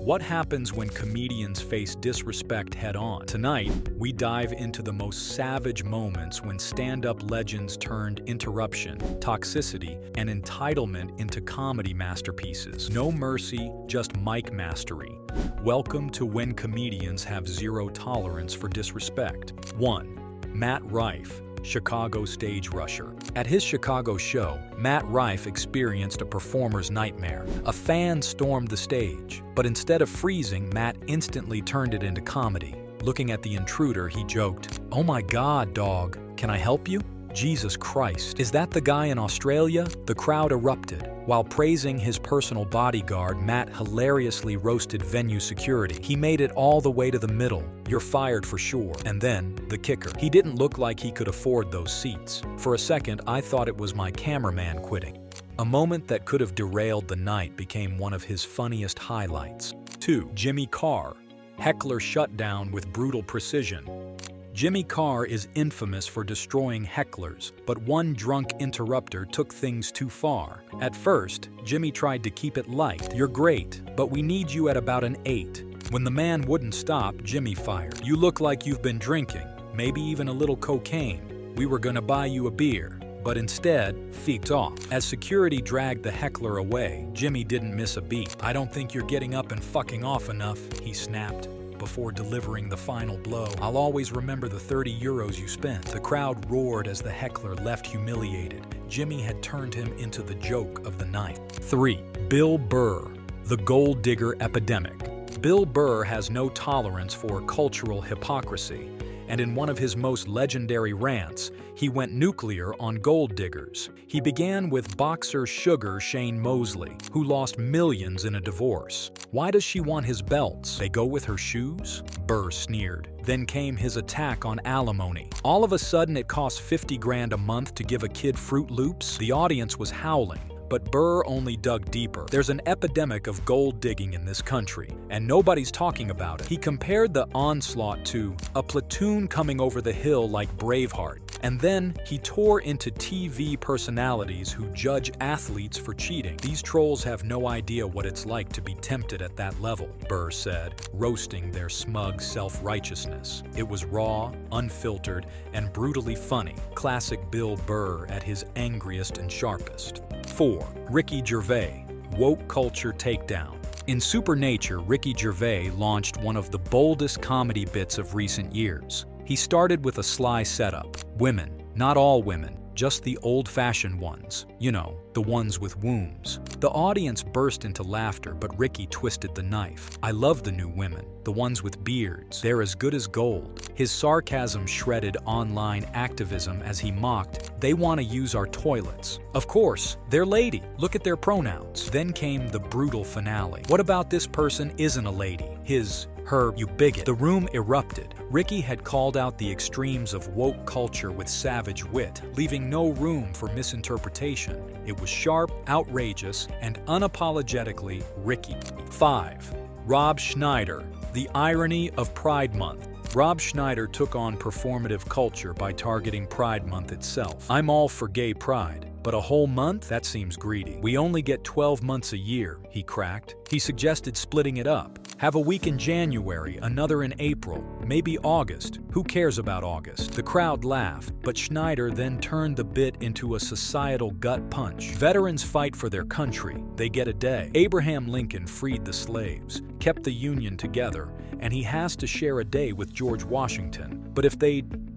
What happens when comedians face disrespect head-on? Tonight, we dive into the most savage moments when stand-up legends turned interruption, toxicity, and entitlement into comedy masterpieces. No mercy, just mic mastery. Welcome to When Comedians Have Zero Tolerance for Disrespect. 1. Matt Rife, Chicago stage rusher. At his Chicago show, Matt Rife experienced a performer's nightmare. A fan stormed the stage, but instead of freezing, Matt instantly turned it into comedy. Looking at the intruder, he joked, "Oh my God, dog, can I help you?" Jesus Christ, is that the guy in Australia? The crowd erupted. While praising his personal bodyguard, Matt hilariously roasted venue security. He made it all the way to the middle. "You're fired for sure." And then, the kicker. He didn't look like he could afford those seats. For a second, I thought it was my cameraman quitting. A moment that could have derailed the night became one of his funniest highlights. 2. Jimmy Carr, heckler shutdown with brutal precision. Jimmy Carr is infamous for destroying hecklers, but one drunk interrupter took things too far. At first, Jimmy tried to keep it light. "You're great, but we need you at about an 8. When the man wouldn't stop, Jimmy fired. "You look like you've been drinking, maybe even a little cocaine. We were gonna buy you a beer." But instead, feeked off. As security dragged the heckler away, Jimmy didn't miss a beat. "I don't think you're getting up and fucking off enough," he snapped before delivering the final blow. "I'll always remember the 30 euros you spent." The crowd roared as the heckler left humiliated. Jimmy had turned him into the joke of the night. 3. Bill Burr, the gold digger epidemic. Bill Burr has no tolerance for cultural hypocrisy, and in one of his most legendary rants, he went nuclear on gold diggers. He began with boxer Sugar Shane Mosley, who lost millions in a divorce. "Why does she want his belts? They go with her shoes?" Burr sneered. Then came his attack on alimony. "All of a sudden it costs 50 grand a month to give a kid Fruit Loops?" The audience was howling, but Burr only dug deeper. "There's an epidemic of gold digging in this country, and nobody's talking about it." He compared the onslaught to a platoon coming over the hill like Braveheart. And then he tore into TV personalities who judge athletes for cheating. "These trolls have no idea what it's like to be tempted at that level," Burr said, roasting their smug self-righteousness. It was raw, unfiltered, and brutally funny. Classic Bill Burr at his angriest and sharpest. 4. Ricky Gervais, woke culture takedown. In Supernature, Ricky Gervais launched one of the boldest comedy bits of recent years. He started with a sly setup. Women, not all women, just the old-fashioned ones. You know, the ones with wombs. The audience burst into laughter, but Ricky twisted the knife. "I love the new women, the ones with beards. They're as good as gold." His sarcasm shredded online activism as he mocked, "They want to use our toilets. Of course, they're lady. Look at their pronouns." Then came the brutal finale. "What about this person isn't a lady? Her, you bigot." The room erupted. Ricky had called out the extremes of woke culture with savage wit, leaving no room for misinterpretation. It was sharp, outrageous, and unapologetically Ricky. 5. Rob Schneider, the irony of Pride Month. Rob Schneider took on performative culture by targeting Pride Month itself. "I'm all for gay pride, but a whole month? That seems greedy. We only get 12 months a year," he cracked. He suggested splitting it up. "Have a week in January, another in April, maybe August. Who cares about August?" The crowd laughed, but Schneider then turned the bit into a societal gut punch. "Veterans fight for their country. They get a day. Abraham Lincoln freed the slaves, kept the Union together, and he has to share a day with George Washington. But if they'd,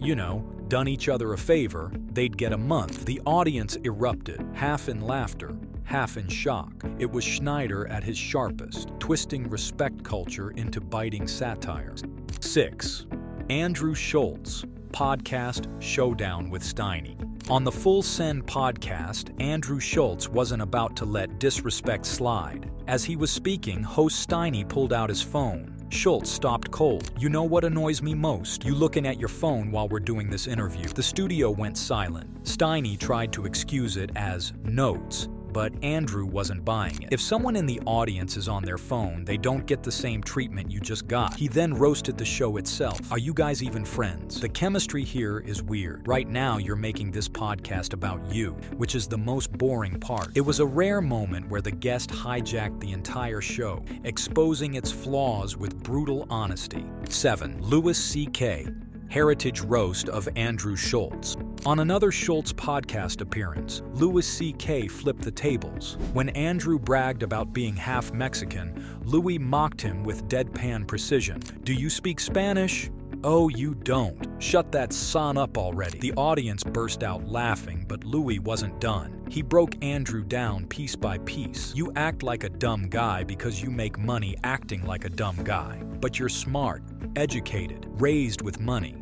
done each other a favor, they'd get a month." The audience erupted, half in laughter, half in shock. It was Schneider at his sharpest, twisting respect culture into biting satire. 6. Andrew Schultz, podcast Showdown with Steiny. On the Full Send podcast, Andrew Schultz wasn't about to let disrespect slide. As he was speaking, host Steiny pulled out his phone. Schultz stopped cold. "You know what annoys me most? You looking at your phone while we're doing this interview." The studio went silent. Steiny tried to excuse it as notes. but Andrew wasn't buying it. If someone in the audience is on their phone, they don't get the same treatment you just got. He then roasted the show itself. Are you guys even friends? The chemistry here is weird. Right now, you're making this podcast about you, which is the most boring part. It was a rare moment where the guest hijacked the entire show, exposing its flaws with brutal honesty. 7. Louis C.K. Heritage Roast of Andrew Schultz. On another Schultz podcast appearance, Louis C.K. flipped the tables. When Andrew bragged about being half Mexican, Louis mocked him with deadpan precision. Do you speak Spanish? Oh, you don't. Shut that son up already. The audience burst out laughing, but Louis wasn't done. He broke Andrew down piece by piece. You act like a dumb guy because you make money acting like a dumb guy. But you're smart, educated, raised with money.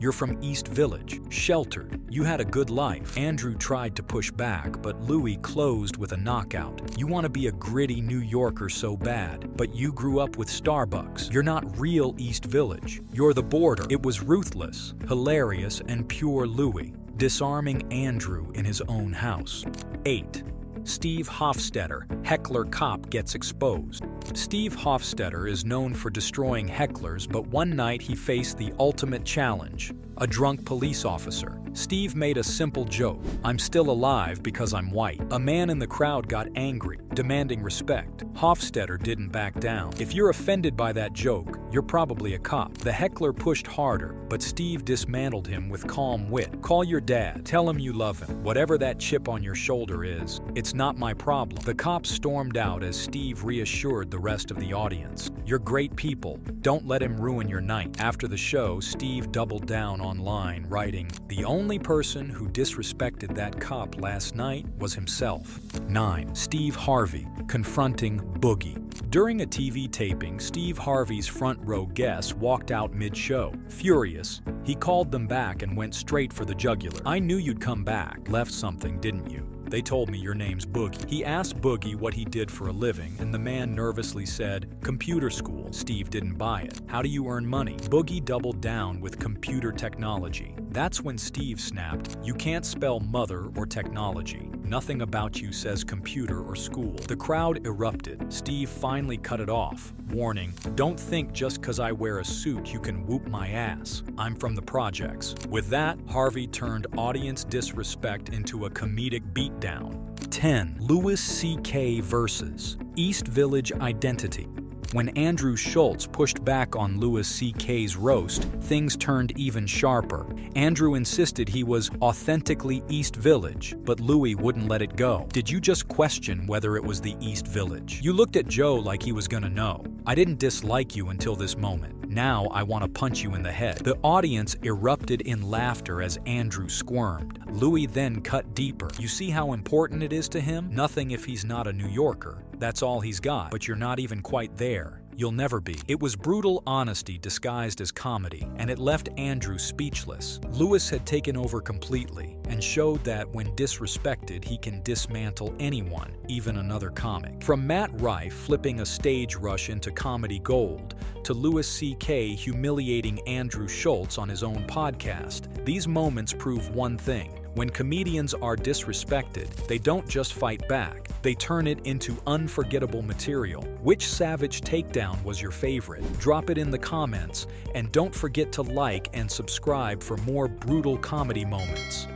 You're from East Village, sheltered. You had a good life. Andrew tried to push back, but Louis closed with a knockout. You want to be a gritty New Yorker so bad, but you grew up with Starbucks. You're not real East Village. You're the border. It was ruthless, hilarious, and pure Louis, disarming Andrew in his own house. 8. Steve Hoffstetter, heckler cop gets exposed. Steve Hoffstetter is known for destroying hecklers, but one night he faced the ultimate challenge, a drunk police officer. Steve made a simple joke, "I'm still alive because I'm white." A man in the crowd got angry, demanding respect. Hoffstetter didn't back down. If you're offended by that joke, you're probably a cop. The heckler pushed harder, but Steve dismantled him with calm wit. Call your dad, tell him you love him. Whatever that chip on your shoulder is, it's not my problem. The cop stormed out as Steve reassured the rest of the audience. You're great people. Don't let him ruin your night. After the show, Steve doubled down online, writing, "The only person who disrespected that cop last night was himself." 9. Steve Harvey, confronting Boogie. During a TV taping, Steve Harvey's front row guests walked out mid-show. Furious, he called them back and went straight for the jugular. "I knew you'd come back. Left something, didn't you? They told me your name's Boogie." He asked Boogie what he did for a living, and the man nervously said, "Computer school." Steve didn't buy it. "How do you earn money?" Boogie doubled down with computer technology. That's when Steve snapped, "You can't spell mother or technology. Nothing about you says computer or school." The crowd erupted. Steve finally cut it off, warning, "Don't think just 'cause I wear a suit you can whoop my ass. I'm from the projects." With that, Harvey turned audience disrespect into a comedic beatdown. 10. Louis C.K. versus East Village identity. When Andrew Schultz pushed back on Louis C.K.'s roast, things turned even sharper. Andrew insisted he was authentically East Village, but Louis wouldn't let it go. "Did you just question whether it was the East Village? You looked at Joe like he was gonna know. I didn't dislike you until this moment. Now I want to punch you in the head." The audience erupted in laughter as Andrew squirmed. Louis then cut deeper. "You see how important it is to him? Nothing if he's not a New Yorker. That's all he's got. But you're not even quite there. You'll never be." It was brutal honesty disguised as comedy, and it left Andrew speechless. Louis had taken over completely and showed that when disrespected, he can dismantle anyone, even another comic. From Matt Rife flipping a stage rush into comedy gold, to Louis C.K. humiliating Andrew Schultz on his own podcast, these moments prove one thing. When comedians are disrespected, they don't just fight back, they turn it into unforgettable material. Which savage takedown was your favorite? Drop it in the comments, and don't forget to like and subscribe for more brutal comedy moments.